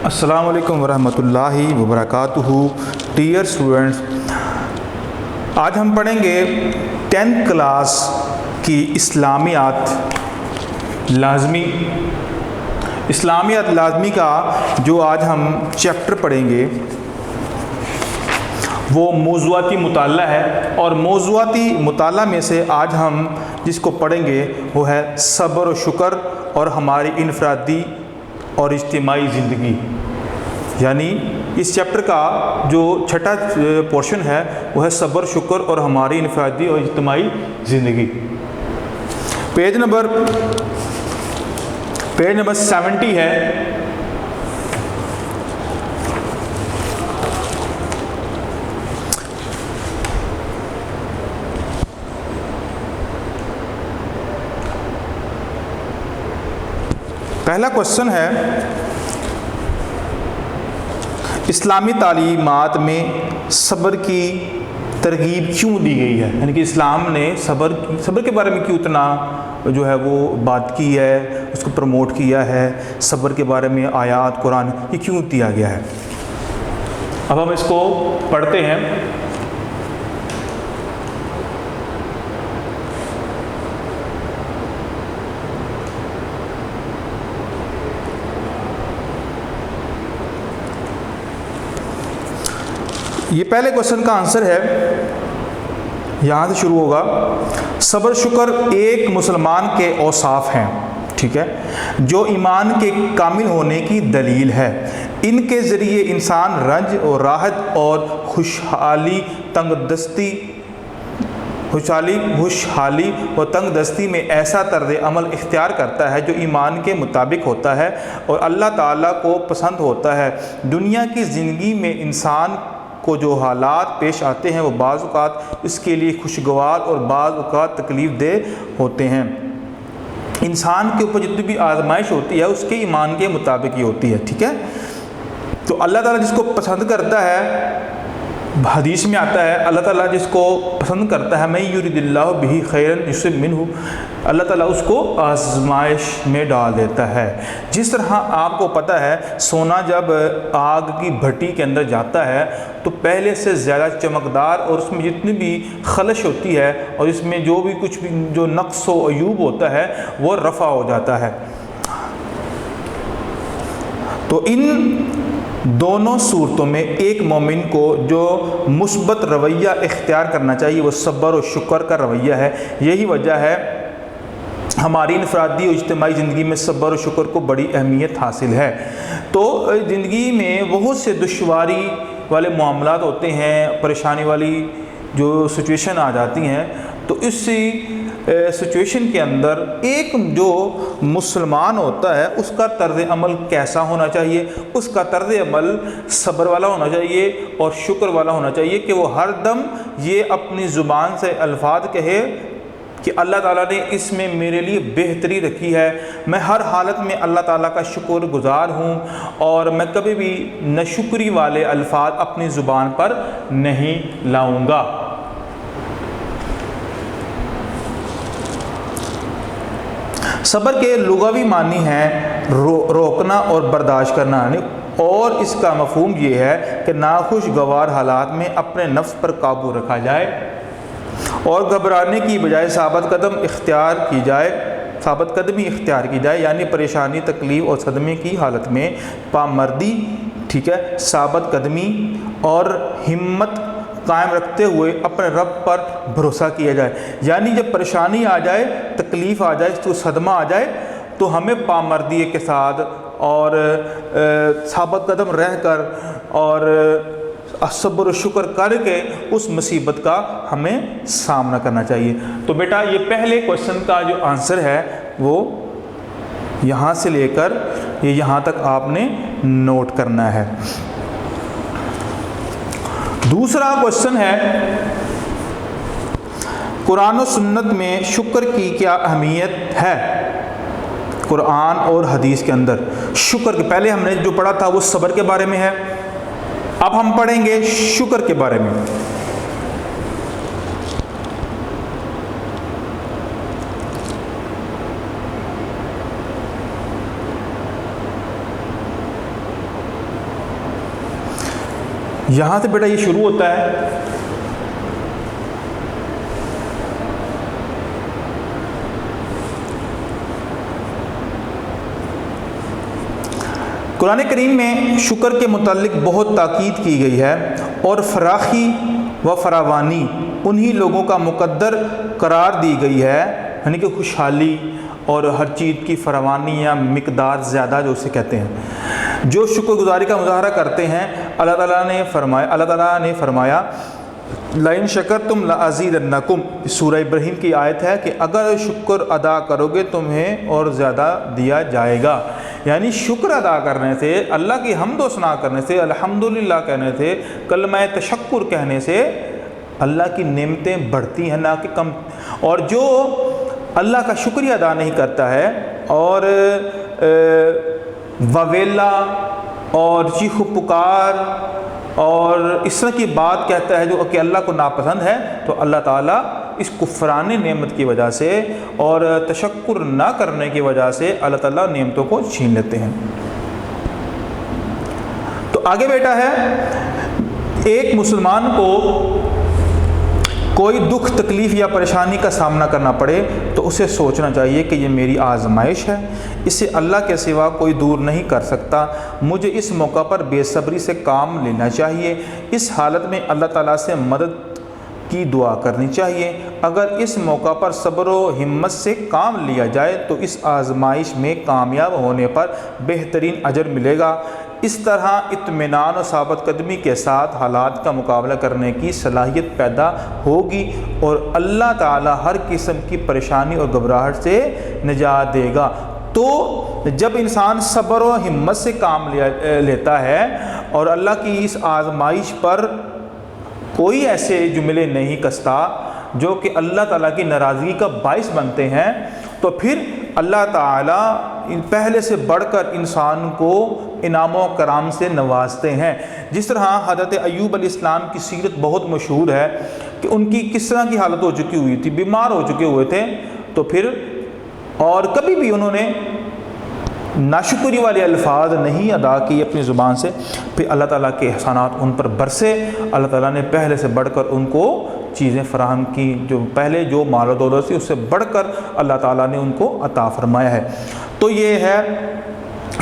السلام علیکم ورحمۃ اللہ وبرکاتہ۔ ڈیئر اسٹوڈنٹس، آج ہم پڑھیں گے 10th کلاس کی اسلامیات لازمی کا جو آج ہم چیپٹر پڑھیں گے وہ موضوعاتی مطالعہ ہے، اور موضوعاتی مطالعہ میں سے آج ہم جس کو پڑھیں گے وہ ہے صبر و شکر اور ہماری انفرادی اور اجتماعی زندگی۔ یعنی اس چیپٹر کا جو چھٹا پورشن ہے وہ ہے صبر شکر اور ہماری انفرادی اور اجتماعی زندگی۔ پیج نمبر 70 ہے۔ پہلا کوشچن ہے، اسلامی تعلیمات میں صبر کی ترغیب کیوں دی گئی ہے؟ یعنی کہ اسلام نے صبر کے بارے میں کیوں اتنا جو ہے وہ بات کی ہے، اس کو پروموٹ کیا ہے، صبر کے بارے میں آیات قرآن یہ کیوں دیا گیا ہے؟ اب ہم اس کو پڑھتے ہیں۔ یہ پہلے کوشچن کا آنسر ہے، یہاں سے شروع ہوگا۔ صبر شکر ایک مسلمان کے اوصاف ہیں، ٹھیک ہے، جو ایمان کے کامل ہونے کی دلیل ہے۔ ان کے ذریعے انسان رنج اور راحت اور خوشحالی اور تنگ دستی میں ایسا طرز عمل اختیار کرتا ہے جو ایمان کے مطابق ہوتا ہے اور اللہ تعالیٰ کو پسند ہوتا ہے۔ دنیا کی زندگی میں انسان کو جو حالات پیش آتے ہیں وہ بعض اوقات اس کے لیے خوشگوار اور بعض اوقات تکلیف دہ ہوتے ہیں۔ انسان کے اوپر جتنی بھی آزمائش ہوتی ہے اس کے ایمان کے مطابق ہی ہوتی ہے، ٹھیک ہے۔ تو اللہ تعالیٰ جس کو پسند کرتا ہے، حدیث میں آتا ہے اللہ تعالیٰ جس کو پسند کرتا ہے، میں یرید اللہ بہ خیرا یصب منہ، اللہ تعالیٰ اس کو آزمائش میں ڈال دیتا ہے۔ جس طرح آپ کو پتہ ہے سونا جب آگ کی بھٹی کے اندر جاتا ہے تو پہلے سے زیادہ چمکدار اور اس میں جتنی بھی خلش ہوتی ہے اور اس میں جو بھی کچھ بھی جو نقص و عیوب ہوتا ہے وہ رفع ہو جاتا ہے۔ تو ان دونوں صورتوں میں ایک مومن کو جو مثبت رویہ اختیار کرنا چاہیے وہ صبر و شکر کا رویہ ہے۔ یہی وجہ ہے ہماری انفرادی اور اجتماعی زندگی میں صبر و شکر کو بڑی اہمیت حاصل ہے۔ تو زندگی میں بہت سے دشواری والے معاملات ہوتے ہیں، پریشانی والی جو سچویشن آ جاتی ہیں، تو اسی سچویشن کے اندر ایک جو مسلمان ہوتا ہے اس کا طرز عمل کیسا ہونا چاہیے؟ اس کا طرز عمل صبر والا ہونا چاہیے اور شکر والا ہونا چاہیے کہ وہ ہر دم یہ اپنی زبان سے الفاظ کہے کہ اللہ تعالیٰ نے اس میں میرے لیے بہتری رکھی ہے، میں ہر حالت میں اللہ تعالیٰ کا شکر گزار ہوں اور میں کبھی بھی ناشکری والے الفاظ اپنی زبان پر نہیں لاؤں گا۔ صبر کے لغوی معنی ہیں روکنا اور برداشت کرنا، اور اس کا مفہوم یہ ہے کہ ناخوشگوار حالات میں اپنے نفس پر قابو رکھا جائے اور گھبرانے کی بجائے ثابت قدمی اختیار کی جائے، یعنی پریشانی، تکلیف اور صدمے کی حالت میں پامردی، ٹھیک ہے، ثابت قدمی اور ہمت قائم رکھتے ہوئے اپنے رب پر بھروسہ کیا جائے۔ یعنی جب پریشانی آ جائے، تکلیف آ جائے، تو صدمہ آ جائے تو ہمیں پامردی کے ساتھ اور ثابت قدم رہ کر اور صبر و شکر کر کے اس مصیبت کا ہمیں سامنا کرنا چاہیے۔ تو بیٹا یہ پہلے کوشچن کا جو آنسر ہے وہ یہاں سے لے کر یہاں تک آپ نے نوٹ کرنا ہے۔ دوسرا کوشچن ہے، قرآن و سنت میں شکر کی کیا اہمیت ہے؟ قرآن اور حدیث کے اندر شکر کے پہلے ہم نے جو پڑھا تھا وہ صبر کے بارے میں ہے، اب ہم پڑھیں گے شکر کے بارے میں۔ یہاں سے بیٹا یہ شروع ہوتا ہے. قرآن کریم میں شکر کے متعلق بہت تاکید کی گئی ہے اور فراخی و فراوانی انہی لوگوں کا مقدر قرار دی گئی ہے، یعنی کہ خوشحالی اور ہر چیز کی فراوانی یا مقدار زیادہ جو اسے کہتے ہیں، جو شکر گزاری کا مظاہرہ کرتے ہیں. اللہ تعالیٰ نے فرمایا لَإِن شَكَرْتُمْ لَأَزِيدَنَّكُمْ، سورہ ابراہیم کی آیت ہے کہ اگر شکر ادا کرو گے تمہیں اور زیادہ دیا جائے گا. یعنی شکر ادا کرنے سے، اللہ کی حمد و ثنا کرنے سے، الحمدللہ کہنے سے، کلمہ تشکر کہنے سے اللہ کی نعمتیں بڑھتی ہیں نہ کہ کم. اور جو اللہ کا شکریہ ادا نہیں کرتا ہے اور وویلا اور چیخ و پکار اور اس طرح کی بات کہتا ہے جو کہ اللہ کو ناپسند ہے، تو اللہ تعالیٰ اس کفران نعمت کی وجہ سے اور تشکر نہ کرنے کی وجہ سے اللہ تعالیٰ نعمتوں کو چھین لیتے ہیں. تو آگے بیٹا ہے، ایک مسلمان کو کوئی دکھ تکلیف یا پریشانی کا سامنا کرنا پڑے تو اسے سوچنا چاہیے کہ یہ میری آزمائش ہے، اسے اللہ کے سوا کوئی دور نہیں کر سکتا، مجھے اس موقع پر بے صبری سے کام لینا چاہیے، اس حالت میں اللہ تعالیٰ سے مدد کی دعا کرنی چاہیے. اگر اس موقع پر صبر و ہمت سے کام لیا جائے تو اس آزمائش میں کامیاب ہونے پر بہترین اجر ملے گا. اس طرح اطمینان و ثابت قدمی کے ساتھ حالات کا مقابلہ کرنے کی صلاحیت پیدا ہوگی اور اللہ تعالی ہر قسم کی پریشانی اور گھبراہٹ سے نجات دے گا. تو جب انسان صبر و ہمت سے کام لیتا ہے اور اللہ کی اس آزمائش پر کوئی ایسے جملے نہیں کستا جو کہ اللہ تعالیٰ کی ناراضگی کا باعث بنتے ہیں، تو پھر اللہ تعالیٰ پہلے سے بڑھ کر انسان کو انعام و کرام سے نوازتے ہیں. جس طرح حضرت ایوب علیہ السلام کی سیرت بہت مشہور ہے کہ ان کی کس طرح کی حالت ہو چکی ہوئی تھی، بیمار ہو چکے ہوئے تھے، تو پھر اور کبھی بھی انہوں نے ناشکری والے الفاظ نہیں ادا کیے اپنی زبان سے. پھر اللہ تعالیٰ کے احسانات ان پر برسے، اللہ تعالیٰ نے پہلے سے بڑھ کر ان کو چیزیں فراہم کی، جو پہلے جو مال و دولت سے اس سے بڑھ کر اللہ تعالیٰ نے ان کو عطا فرمایا ہے. تو یہ ہے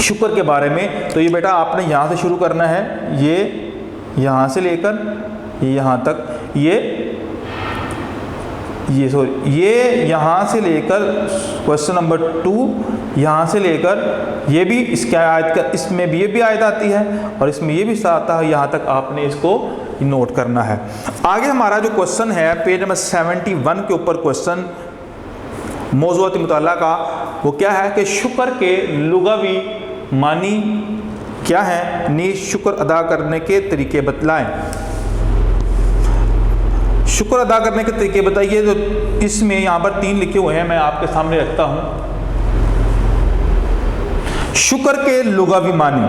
شکر کے بارے میں. تو یہ بیٹا آپ نے یہاں سے شروع کرنا ہے، یہ یہاں سے لے کر یہاں تک، یہ یہاں سے لے کر کوشچن نمبر 2 یہاں سے لے کر یہ بھی اس کی آیت کا، اس میں بھی یہ بھی آیت آتی ہے اور اس میں یہ بھی آتا ہے، یہاں تک آپ نے اس کو نوٹ کرنا ہے. آگے ہمارا جو کوشچن ہے پیج نمبر 71 کے اوپر کوشچن موضوعات مطالعہ کا، وہ کیا ہے کہ شکر کے لغوی معنی کیا ہے، نیز شکر ادا کرنے کے طریقے بتلائیں. شکر ادا کرنے کے طریقے بتائیے. تو اس میں یہاں پر 3 لکھے ہوئے ہیں، میں آپ کے سامنے رکھتا ہوں. شکر کے لغوی معنی،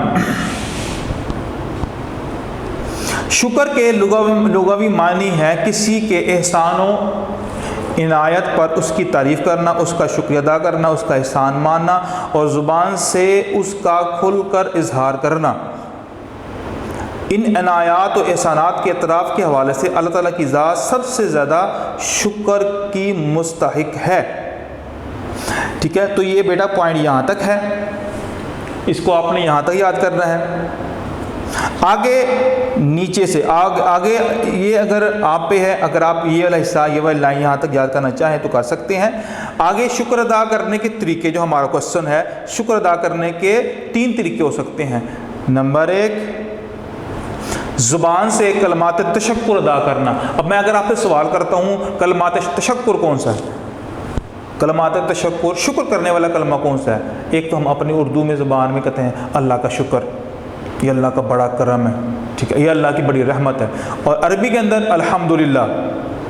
شکر کے لغوی معنی ہے کسی کے احسان و عنایت پر اس کی تعریف کرنا، اس کا شکریہ ادا کرنا، اس کا احسان ماننا اور زبان سے اس کا کھل کر اظہار کرنا. ان عنایات و احسانات کے اطراف کے حوالے سے اللہ تعالیٰ کی ذات سب سے زیادہ شکر کی مستحق ہے. ٹھیک ہے، تو یہ بیٹا پوائنٹ یہاں تک ہے، اس کو آپ نے یہاں تک یاد کرنا ہے. آگے نیچے سے آگے یہ اگر آپ پہ ہے، اگر آپ یہ والا حصہ، یہ والی لائن یہاں تک یاد کرنا چاہیں تو کر سکتے ہیں. آگے شکر ادا کرنے کے طریقے، جو ہمارا کوشچن ہے، شکر ادا کرنے کے 3 طریقے ہو سکتے ہیں. نمبر 1، زبان سے کلمات تشکر ادا کرنا. اب میں اگر آپ سے سوال کرتا ہوں کلمات تشکر کون سا ہے، کلمات تشکر شکر کرنے والا کلمہ کون سا ہے؟ ایک تو ہم اپنی اردو میں زبان میں کہتے ہیں اللہ کا شکر، یہ اللہ کا بڑا کرم ہے، ٹھیک ہے، یہ اللہ کی بڑی رحمت ہے. اور عربی کے اندر الحمدللہ،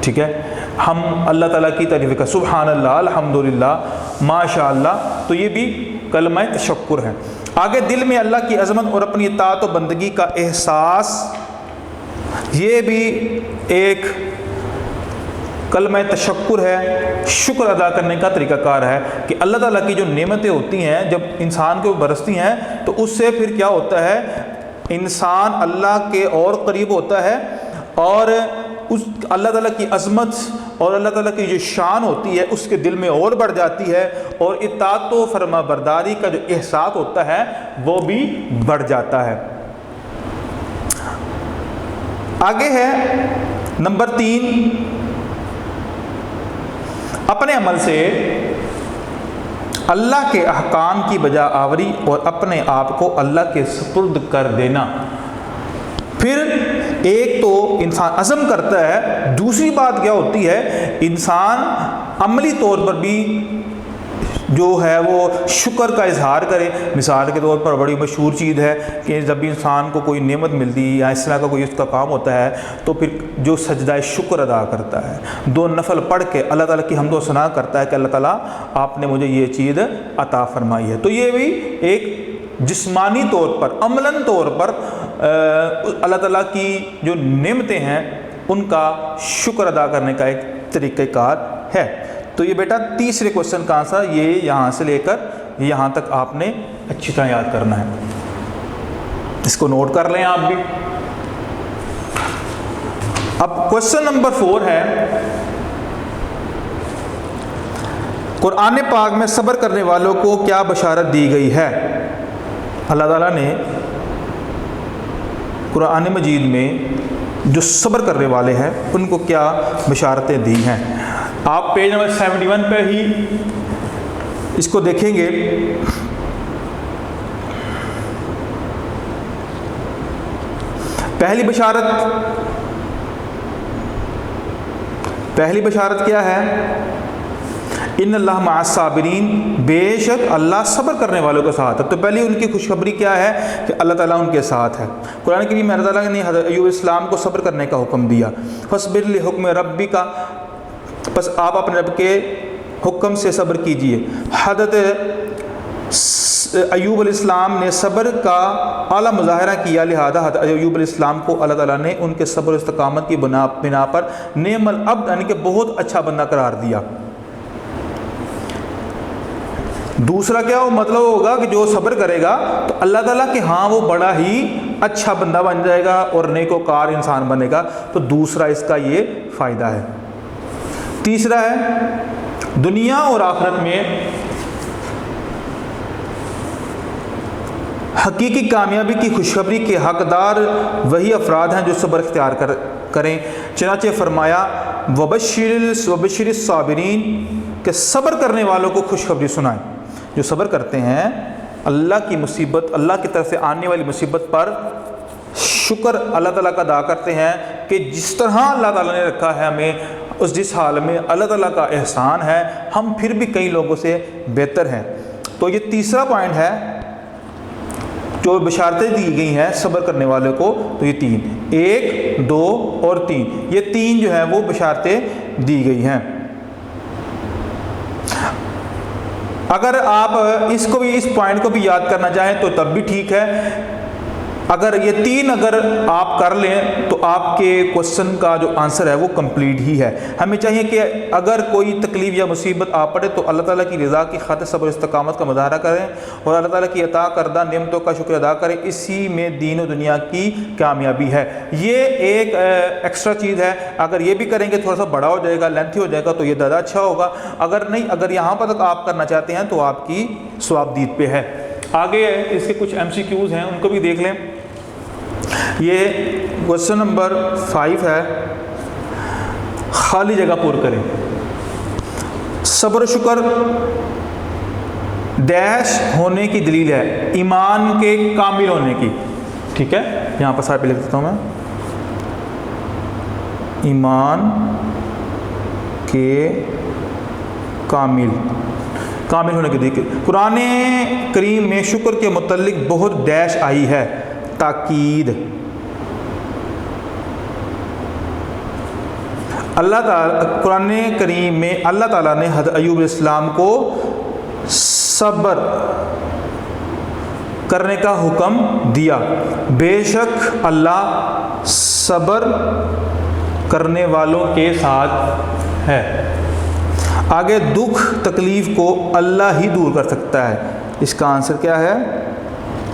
ٹھیک ہے، ہم اللہ تعالیٰ کی تعریف کا سبحان اللہ، الحمدللہ، ماشاء اللہ. تو یہ بھی کلمہ تشکر ہے. آگے دل میں اللہ کی عظمت اور اپنی اطاعت و بندگی کا احساس، یہ بھی ایک کلمہ تشکر ہے، شکر ادا کرنے کا طریقہ کار ہے کہ اللہ تعالیٰ کی جو نعمتیں ہوتی ہیں جب انسان کے اوپر برستی ہیں تو اس سے پھر کیا ہوتا ہے، انسان اللہ کے اور قریب ہوتا ہے اور اس اللہ تعالیٰ کی عظمت اور اللہ تعالیٰ کی جو شان ہوتی ہے اس کے دل میں اور بڑھ جاتی ہے، اور اطاعت و فرما برداری کا جو احساس ہوتا ہے وہ بھی بڑھ جاتا ہے۔ آگے ہے نمبر 3، اپنے عمل سے اللہ کے احکام کی بجا آوری اور اپنے آپ کو اللہ کے سپرد کر دینا۔ پھر ایک تو انسان عزم کرتا ہے، دوسری بات کیا ہوتی ہے، انسان عملی طور پر بھی جو ہے وہ شکر کا اظہار کرے۔ مثال کے طور پر بڑی مشہور چیز ہے کہ جب بھی انسان کو کوئی نعمت ملتی یا اس طرح کا کوئی اس کا کام ہوتا ہے تو پھر جو سجدہ شکر ادا کرتا ہے، 2 نفل پڑھ کے اللہ تعالیٰ کی حمد و ثنا کرتا ہے کہ اللہ تعالیٰ آپ نے مجھے یہ چیز عطا فرمائی ہے۔ تو یہ بھی ایک جسمانی طور پر، عملاً طور پر اللہ تعالیٰ کی جو نعمتیں ہیں ان کا شکر ادا کرنے کا ایک طریقہ کار ہے۔ تو یہ بیٹا تیسرے کوشچن کا آنسر یہ یہاں سے لے کر یہاں تک آپ نے اچھی طرح یاد کرنا ہے، اس کو نوٹ کر لیں آپ بھی۔ اب کوشچن نمبر 4 ہے، قرآن پاک میں صبر کرنے والوں کو کیا بشارت دی گئی ہے؟ اللہ تعالیٰ نے قرآن مجید میں جو صبر کرنے والے ہیں ان کو کیا بشارتیں دی ہیں؟ آپ پیج نمبر 71 پہ ہی اس کو دیکھیں گے۔ پہلی بشارت کیا ہے؟ ان اللہ مع الصابرین، بے شک اللہ صبر کرنے والوں کے ساتھ ہے۔ تو پہلی ان کی خوشخبری کیا ہے کہ اللہ تعالیٰ ان کے ساتھ ہے۔ قرآن کریم میں اللہ تعالیٰ نے حضرت ایوب السلام کو صبر کرنے کا حکم دیا، فاصبر لحکم ربک، بس آپ اپنے رب کے حکم سے صبر کیجئے۔ حضرت ایوب علیہ السلام نے صبر کا اعلیٰ مظاہرہ کیا، لہذا حضرت ایوب علیہ السلام کو اللہ تعالیٰ نے ان کے صبر و استقامت کی بنا پر نعم العبد یعنی کہ بہت اچھا بندہ قرار دیا۔ دوسرا کیا وہ مطلب ہوگا کہ جو صبر کرے گا تو اللہ تعالیٰ کہ ہاں وہ بڑا ہی اچھا بندہ بن جائے گا اور نیک و کار انسان بنے گا۔ تو دوسرا اس کا یہ فائدہ ہے۔ تیسرا ہے دنیا اور آخرت میں حقیقی کامیابی کی خوشخبری کے حقدار وہی افراد ہیں جو صبر اختیار کریں، چنانچہ فرمایا وبشر الصابرین کہ صبر کرنے والوں کو خوشخبری سنائیں۔ جو صبر کرتے ہیں اللہ کی مصیبت، اللہ کی طرف سے آنے والی مصیبت پر شکر اللہ تعالیٰ کا ادا کرتے ہیں کہ جس طرح اللہ تعالیٰ نے رکھا ہے ہمیں، جس حال میں اللہ تعالیٰ کا احسان ہے، ہم پھر بھی کئی لوگوں سے بہتر ہیں۔ تو یہ تیسرا پوائنٹ ہے جو بشارتیں دی گئی ہیں صبر کرنے والوں کو، تو یہ 3، 1، 2 اور 3، یہ 3 جو ہیں وہ بشارتیں دی گئی ہیں۔ اگر آپ اس پوائنٹ کو بھی یاد کرنا چاہیں تو تب بھی ٹھیک ہے۔ اگر یہ 3 اگر آپ کر لیں تو آپ کے کوشچن کا جو آنسر ہے وہ کمپلیٹ ہی ہے۔ ہمیں چاہیے کہ اگر کوئی تکلیف یا مصیبت آپ پڑے تو اللہ تعالیٰ کی رضا کی خاطر صبر و استقامت کا مظاہرہ کریں اور اللہ تعالیٰ کی عطا کردہ نعمتوں کا شکر ادا کریں، اسی میں دین و دنیا کی کامیابی ہے۔ یہ ایک ایکسٹرا چیز ہے، اگر یہ بھی کریں گے تھوڑا سا بڑا ہو جائے گا، لینتھی ہو جائے گا، تو یہ زیادہ اچھا ہوگا۔ اگر نہیں، اگر یہاں پر تک آپ کرنا چاہتے ہیں تو آپ کی ثواب پہ ہے۔ آگے اس کے کچھ MCQs ہیں، ان کو بھی دیکھ لیں۔ یہ کوشچن نمبر 5 ہے، خالی جگہ پور کریں۔ صبر و شکر ڈیش ہونے کی دلیل ہے، ایمان کے کامل ہونے کی۔ ٹھیک ہے، یہاں پر ساتھ پہ لکھ دیتا ہوں میں، ایمان کے کامل ہونے کی دلیل۔ قرآن کریم میں شکر کے متعلق بہت ڈیش آئی ہے، تاکید۔ اللہ تعالیٰ قرآن کریم میں اللہ تعالیٰ نے حضرت ایوب علیہ السلام کو صبر کرنے کا حکم دیا، بے شک اللہ صبر کرنے والوں کے ساتھ ہے۔ آگے دکھ تکلیف کو اللہ ہی دور کر سکتا ہے، اس کا آنسر کیا ہے؟